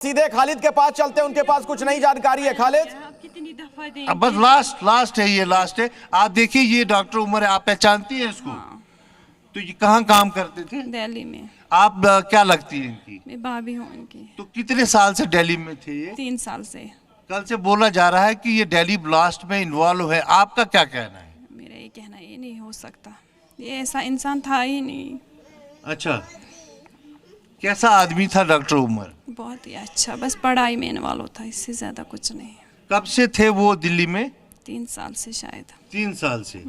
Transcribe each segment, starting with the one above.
सीधे खालिद के पास चलते हैं, उनके पास कुछ नई जानकारी है। खालिद, कितनी दफा देंगे? अब बस लास्ट है, ये लास्ट है। आप देखिए, ये डॉक्टर उमर है, आप पहचानती हैं इसको? हाँ, तो ये कहाँ काम करते थे? दिल्ली में। आप क्या लगती है इनकी? मैं भाभी हूँ इनकी। तो कितने साल से दिल्ली में थे ये? 3 साल से। कल से बोला जा रहा है कि ये दिल्ली ब्लास्ट में इन्वॉल्व है, आपका क्या कहना है? मेरा ये कहना, ये नहीं हो सकता, ये ऐसा इंसान था ही नहीं। अच्छा, कैसा आदमी था डॉक्टर उमर? बहुत ही अच्छा, बस पढ़ाई में इन्वॉल्व था, इससे ज्यादा कुछ नहीं। कब से थे वो दिल्ली में? 3 साल से शायद। 3 साल से।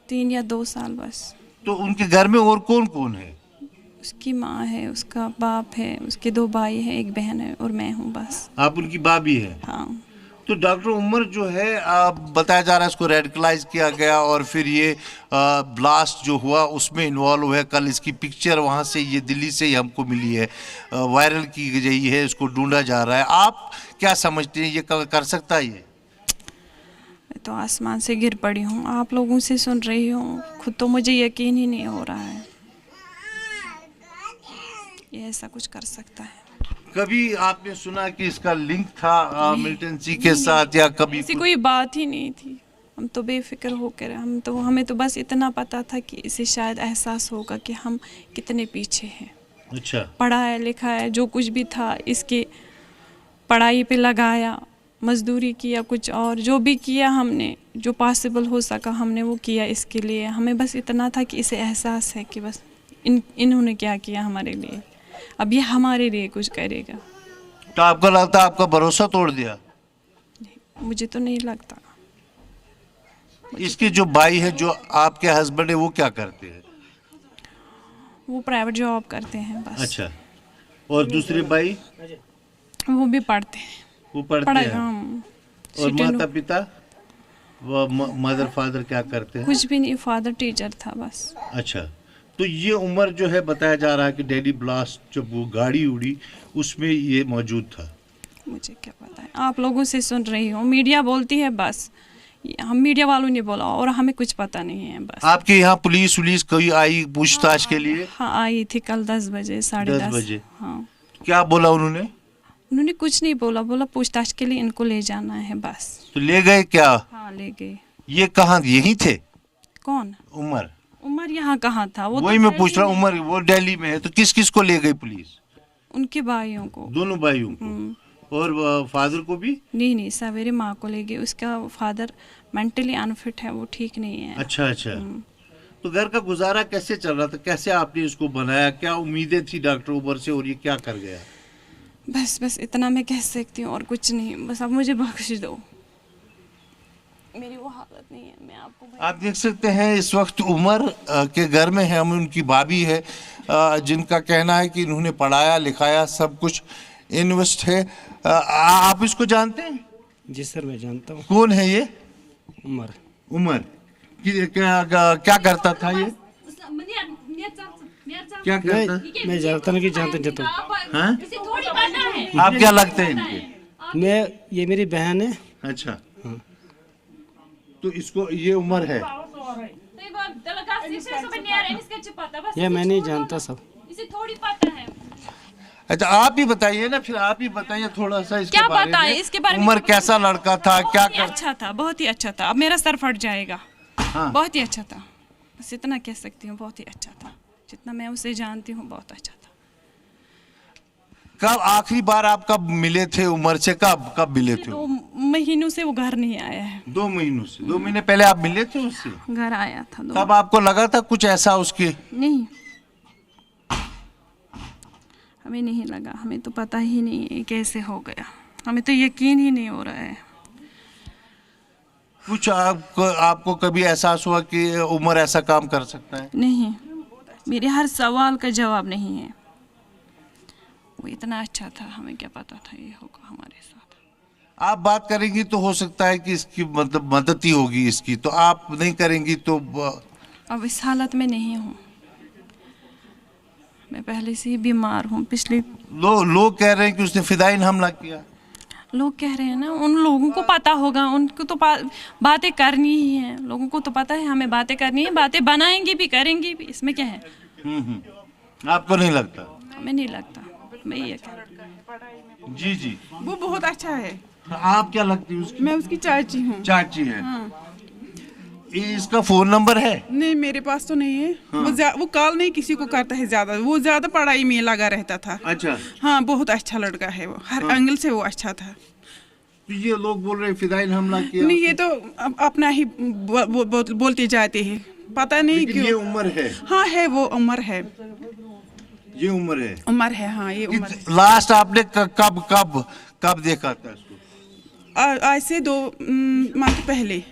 3 या 2 साल बस। तो उनके घर में और कौन कौन है? उसकी माँ है, उसका बाप है, उसके 2 भाई है, 1 बहन है और मैं हूँ बस। आप उनकी भाभी है? हाँ। तो डॉक्टर उमर जो है, बताया जा रहा है इसको रेडिकलाइज किया गया और फिर ये ब्लास्ट जो हुआ उसमें इन्वॉल्व है। कल इसकी पिक्चर वहाँ से, ये दिल्ली से ही हमको मिली है, वायरल की गई है, इसको ढूंढा जा रहा है। आप क्या समझते हैं, ये कर सकता है ये? मैं तो आसमान से गिर पड़ी हूँ, आप लोगों से सुन रही हूँ, खुद तो मुझे यकीन ही नहीं हो रहा है ये ऐसा कुछ कर सकता है। कभी आपने सुना कि इसका लिंक था मिलिटेंसी के साथ, या कभी ऐसी कोई बात ही नहीं थी। हम तो बेफिक्र होकर, हमें तो बस इतना पता था कि इसे शायद एहसास होगा कि हम कितने पीछे हैं। अच्छा, पढ़ा है, लिखा है, जो कुछ भी था इसके पढ़ाई पे लगाया, मजदूरी किया, कुछ और जो भी किया हमने, जो पॉसिबल हो सका हमने वो किया इसके लिए। हमें बस इतना था कि इसे एहसास है कि बस इन्होंने क्या किया हमारे लिए, अब ये हमारे लिए कुछ करेगा। तो आपको लगता है आपका भरोसा तोड़ दिया? मुझे तो नहीं लगता। इसके जो भाई है, जो आपके हस्बैंड है, वो क्या करते हैं? वो प्राइवेट जॉब करते हैं बस। अच्छा, और दूसरे भाई? वो भी पढ़ते हैं। वो पढ़ते हैं। और सिटी माता पिता, वो मदर फादर क्या करते हैं? कुछ भी नहीं, फादर टीचर था बस। अच्छा, तो ये उमर जो है, बताया जा रहा है कि दिल्ली ब्लास्ट जब वो गाड़ी उड़ी उसमें ये मौजूद था। मुझे क्या पता है, आप लोगों से सुन रही हूँ, मीडिया बोलती है बस, हम मीडिया वालों ने बोला और हमें कुछ पता नहीं है बस। आपके यहाँ पुलिस कोई आई पूछताछ के लिए? हाँ, आई थी कल 10 बजे, 10:30 बजे। हाँ। क्या बोला उन्होंने? उन्होंने कुछ नहीं बोला पूछताछ के लिए इनको ले जाना है बस। तो ले गए क्या? हाँ, ले गए। ये कहाँ, यही थे? कौन? उमर यहाँ कहाँ था? वो वही तो मैं पूछ रहा हूँ, उमर वो दिल्ली में है, तो किस किस को ले गई पुलिस? उनके भाइयों को। दोनों भाइयों को? और फादर को भी? नहीं, सवेरे माँ को ले गए, उसका फादर मेंटली अनफिट है, वो ठीक नहीं है। अच्छा। तो घर का गुजारा कैसे चल रहा था, कैसे आपने इसको बनाया, क्या उम्मीदें थी डॉक्टर उमर से, और ये क्या कर गया? बस इतना मैं कह सकती हूँ और कुछ नहीं, बस अब मुझे बख्श दो, मेरी वो हालत नहीं है। मैं आपको आप देख सकते हैं इस वक्त उमर के घर में है, हम उनकी भाभी है, जिनका कहना है कि इन्होंने पढ़ाया लिखाया, सब कुछ इन्वेस्ट है। आप इसको जानते हैं? जी सर, मैं जानता हूँ। कौन है ये? उमर क्या करता था ये? क्या करता? मैं जानता नहीं कि जानते हाँ? आप क्या लगते हैं इनके? ये मेरी बहन है। अच्छा, तो इसको, ये उमर है? ये मैं नहीं जानता सब। अच्छा, आप ही बताइए ना, फिर आप ही बताइए थोड़ा सा इसके क्या बारे बताएं में। इसके बारे में? उमर कैसा लड़का था, क्या कर? अच्छा था, बहुत ही अच्छा था। अब मेरा सर फट जाएगा। हाँ। बहुत ही अच्छा था, बस इतना कह सकती हूँ, बहुत ही अच्छा था, जितना मैं उसे जानती हूँ बहुत अच्छा था। कब आखिरी बार आप कब मिले थे उमर से, कब मिले थे? 2 महीनों से वो घर नहीं आया है। 2 महीनों से? 2 महीने पहले आप मिले थे उससे? घर आया था 2। तब आपको लगा था कुछ ऐसा उसके? नहीं, हमें नहीं लगा, हमें तो पता ही नहीं है कैसे हो गया, हमें तो यकीन ही नहीं हो रहा है। कुछ आपको कभी एहसास हुआ कि उमर ऐसा काम कर सकता है? नहीं, मेरे हर सवाल का जवाब नहीं है। वो इतना अच्छा था, हमें क्या पता था ये होगा हमारे साथ। आप बात करेंगी तो हो सकता है कि इसकी मदद ही होगी इसकी, तो आप नहीं करेंगी तो? अब इस हालत में नहीं हूँ, मैं पहले से ही बीमार हूँ। पिछले लोग कह रहे हैं कि उसने फिदायीन हमला किया। लोग कह रहे हैं ना, उन लोगों को पता होगा, उनको तो बातें करनी ही है, लोगों को तो पता है हमें बातें करनी है, बातें बनाएंगे भी करेंगे भी, इसमें क्या है? आपको नहीं लगता? हमें नहीं लगता, मैं ये कह जी जी। वो बहुत अच्छा है। आप क्या लगती है उसकी? मैं उसकी चाची हूँ। चाची है। हाँ। इसका फोन नंबर है? नहीं, मेरे पास तो नहीं है। वो कॉल नहीं किसी को करता है ज्यादा, वो ज्यादा पढ़ाई में लगा रहता था। अच्छा। हाँ, बहुत अच्छा लड़का है वो, हर एंगल से वो अच्छा था। तो ये लोग बोल रहे फिदाइल हमला किया। नहीं, ये तो अपना ही बोलते जाते हैं, पता नहीं क्यों। ये उम्र है? हाँ है, वो उम्र है। ये उम्र है? उम्र है, हाँ ये उम्र है। लास्ट आपने कब कब कब देखा था इसको? आज से 2 मंथ पहले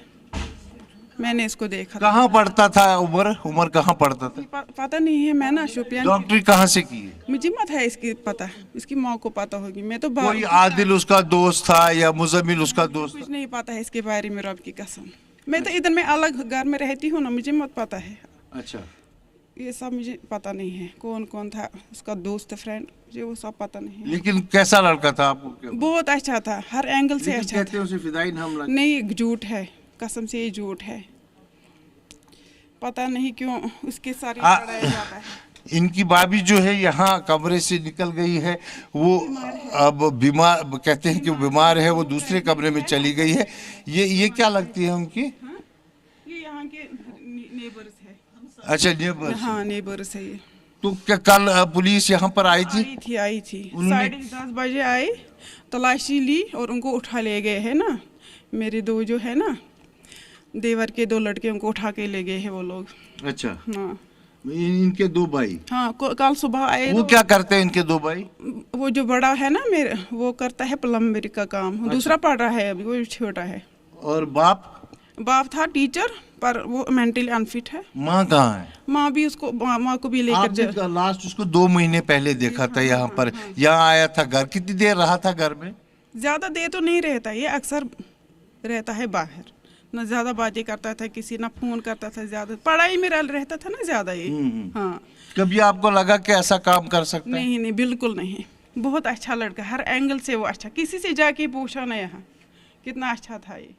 मैंने इसको देखा। कहाँ पढ़ता था? उम्र कहाँ पढ़ता था? पता नहीं है, मैं ना शोपियान। डॉक्टरी कहाँ से की है? मुझे मत है इसकी पता, इसकी माँ को पता होगी। मैं तो कोई आदिल उसका दोस्त था या मुजम्मिल उसका दोस्त? कुछ नहीं पता है इसके बारे में, रब की कसम। मैं तो इधर में अलग घर में रहती हूँ ना, मुझे मत पता है। अच्छा। ये सब मुझे पता नहीं है, कौन कौन था उसका दोस्त फ्रेंड, मुझे वो सब पता नहीं है। लेकिन कैसा लड़का था आपको? क्या बहुत अच्छा था, हर एंगल से अच्छा कहते हैं उसे फिदाइल हमला? नहीं, झूठ है, कसम से ये झूठ है। पता नहीं क्यों उसके सारे पढ़ाया जाता है। इनकी भाभी जो है यहाँ कमरे से निकल गई है, वो अब बीमार, कहते हैं कि वो बीमार है, वो दूसरे कमरे में चली गई है। ये क्या लगती है उनकी? ये यहाँ के नेबर्स है। अच्छा, नेबर्स। हाँ, नेबर्स है ये। तो क्या कल पुलिस यहाँ पर आई थी? आई थी 10:30 बजे आई, तलाशी ली और उनको उठा ले गए है ना। मेरे 2 जो है ना देवर के 2 लड़के, उनको उठा के ले गए हैं वो लोग। अच्छा। हाँ, इनके 2 भाई? हाँ, कल सुबह आए। वो क्या करते हैं इनके 2 भाई? वो जो बड़ा है ना मेरे, वो करता है प्लम्बरी का काम। अच्छा। दूसरा पढ़ रहा है अभी, वो छोटा है। और बाप? बाप था टीचर, पर वो मेंटली अनफिट है। माँ कहाँ है? माँ भी उसको, माँ को भी लेकर लास्ट उसको 2 महीने पहले देखा था यहाँ पर। यहाँ आया था घर, कितनी देर रहा था घर में? ज्यादा देर तो नहीं रहता, ये अक्सर रहता है बाहर, ना ज्यादा बातें करता था किसी, ना फोन करता था ज्यादा, पढ़ाई में रहता था ना ज्यादा ये। हाँ। कभी आपको लगा कि ऐसा काम कर सकता है? नहीं, बिल्कुल नहीं। बहुत अच्छा लड़का, हर एंगल से वो अच्छा, किसी से जाके पूछा ना यहाँ कितना अच्छा था ये।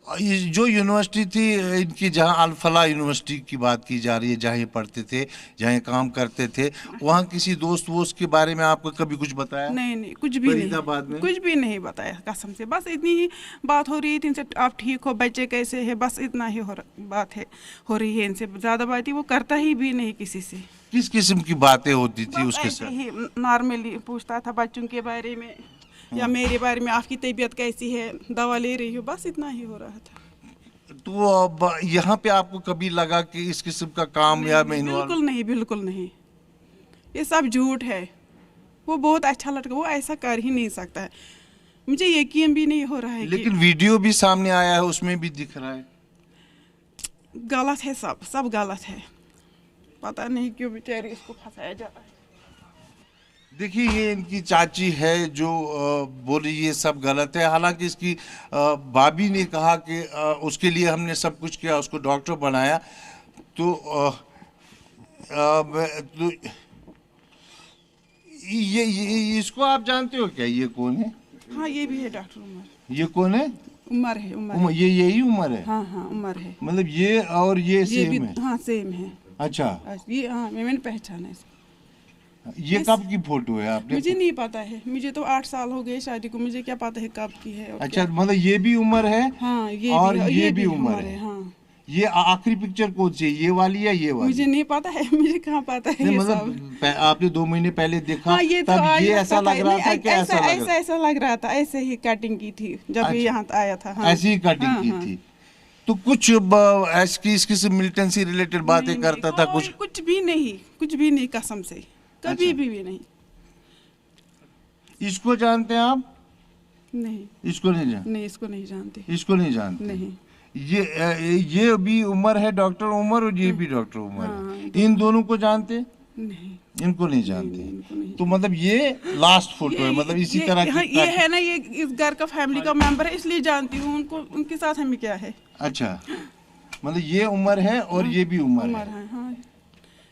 ये जो यूनिवर्सिटी थी इनकी, जहाँ अल-फलाह यूनिवर्सिटी की बात की जा रही है, जहाँ ये पढ़ते थे, जहाँ ये काम करते थे, वहाँ किसी दोस्त वोस्त के बारे में आपको कभी कुछ बताया? नहीं, कुछ भी नहीं, कुछ भी नहीं बताया कसम से। बस इतनी ही बात हो रही थी इनसे, आप ठीक हो, बच्चे कैसे है, बस इतना ही बात हो रही है इनसे। ज्यादा बातें वो करता ही भी नहीं किसी से। किस किस्म की बातें होती थी उसके साथ? नॉर्मली पूछता था बच्चों के बारे में या मेरे बारे में, आपकी तबीयत कैसी है, दवा ले रही हो, बस इतना ही हो रहा था। तो अब यहाँ पे आपको कभी लगा कि इस किस्म का काम या में इन्वॉल्व? बिल्कुल नहीं, ये सब झूठ है। वो बहुत अच्छा लड़का, वो ऐसा कर ही नहीं सकता है, मुझे यकीन भी नहीं हो रहा है। लेकिन वीडियो भी सामने आया है, उसमें भी दिख रहा है। गलत है, सब गलत है। पता नहीं क्यों बेचारी इसको फंसाया जा रहा है। देखिए, ये इनकी चाची है जो बोली ये सब गलत है। हालांकि इसकी भाभी ने कहा कि उसके लिए हमने सब कुछ किया, उसको डॉक्टर बनाया। तो ये इसको आप जानते हो क्या? ये कौन है? हाँ, ये भी है डॉक्टर उमर। ये कौन है? उमर है। ये यही उमर है? हाँ, उमर है। मतलब ये और ये सेम है? हाँ, सेम है। अच्छा, ये हाँ, मैंने पहचाना इसको। ये कब की फोटो है आपने? मुझे नहीं पता है, मुझे तो 8 साल हो गए शादी को, मुझे क्या पता है कब की है। अच्छा, मतलब ये भी उम्र है? हाँ, ये भी उम्र है। हाँ। ये आखिरी पिक्चर कौन सी है, ये वाली या ये वाली? मुझे नहीं पता है, मुझे कहाँ पता है। ये मतलब आपने 2 महीने पहले देखा? हाँ, ये तब तो ये ऐसा लग रहा था कि ऐसा लग रहा था, ऐसे ही कटिंग की थी जब ये यहाँ आया था। हाँ। ऐसी ही कटिंग की थी। तो कुछ किसी मिलिटेंट से रिलेटेड बातें करता था? कुछ भी नहीं, कसम से कभी भी नहीं। इसको जानते हैं आप? नहीं, इसको नहीं जानते? नहीं, इसको नहीं जानते। इसको नहीं जानते? नहीं। ये भी उमर है, डॉक्टर उमर, और ये भी डॉक्टर उमर है। इन दोनों को जानते? नहीं, इनको नहीं जानते। तो मतलब ये लास्ट फोटो है, मतलब इसी तरह की? ये है ना, ये इस घर का फैमिली का मेंबर है, इसलिए जानती हूँ उनको। उनके साथ हमें क्या है? अच्छा, मतलब ये उमर है और ये भी उमर है। हाँ।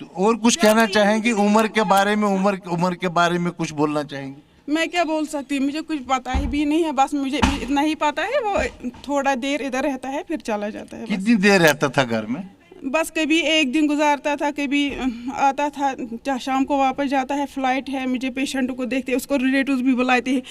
तो और कुछ कहना चाहेंगे उम्र के बारे में? उम्र के बारे में कुछ बोलना चाहेंगे? मैं क्या बोल सकती हूँ, मुझे कुछ पता ही भी नहीं है। बस मुझे इतना ही पता है, वो थोड़ा देर इधर रहता है फिर चला जाता है। कितनी देर रहता था घर में? बस कभी एक दिन गुजारता था, कभी आता था, शाम को वापस जाता है, फ्लाइट है, मुझे पेशेंट को देखते, उसको रिलेटिव्स भी बुलाते हैं,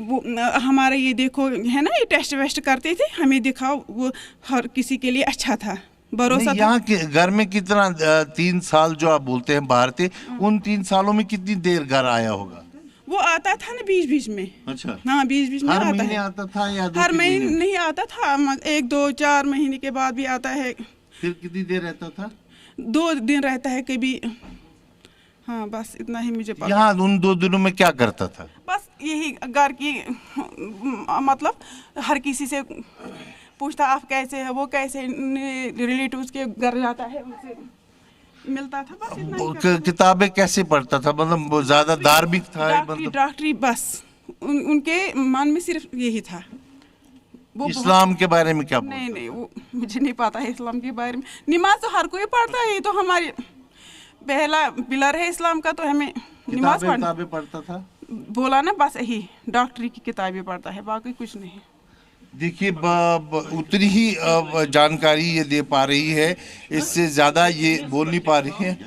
वो हमारा ये देखो है ना, ये टेस्ट वेस्ट करते थे, हमें दिखाओ, वो हर किसी के लिए अच्छा था, भरोसा था। यहाँ के घर में कितना 3 साल जो आप बोलते हैं बाहर थे, उन 3 सालों में कितनी देर घर आया होगा? वो आता था ना बीच बीच में। अच्छा। हाँ, बीच बीच में हर आता महीने है। आता था या हर महीने नहीं आता था, 1, 2, 4 महीने के बाद भी आता है। फिर कितनी देर रहता था? 2 दिन रहता है कभी। हाँ, बस इतना ही मुझे पता। यहाँ उन 2 दिनों में क्या करता था? बस यही घर की, मतलब हर किसी से पूछता आप कैसे है, वो कैसे, रिलेटिव्स के घर जाता है, उनसे मिलता था, बस इतना ही करता था। किताबें कैसे पढ़ता था? मतलब वो ज्यादा धार्मिक था? मतलब डॉक्टरी बस उनके मन में सिर्फ यही था। वो इस्लाम के बारे में क्या बोलता? नहीं, वो मुझे नहीं पता है इस्लाम के बारे में। नमाज तो हर कोई पढ़ता है, ये तो हमारी पहला पिलर है इस्लाम का, तो हमें नमाज किताबें पढ़ता था। बोला ना, बस यही डॉक्टरी की किताबें पढ़ता है, बाकी कुछ नहीं। देखिए, उतनी ही जानकारी ये दे पा रही है, इससे ज़्यादा ये बोल नहीं पा रही है।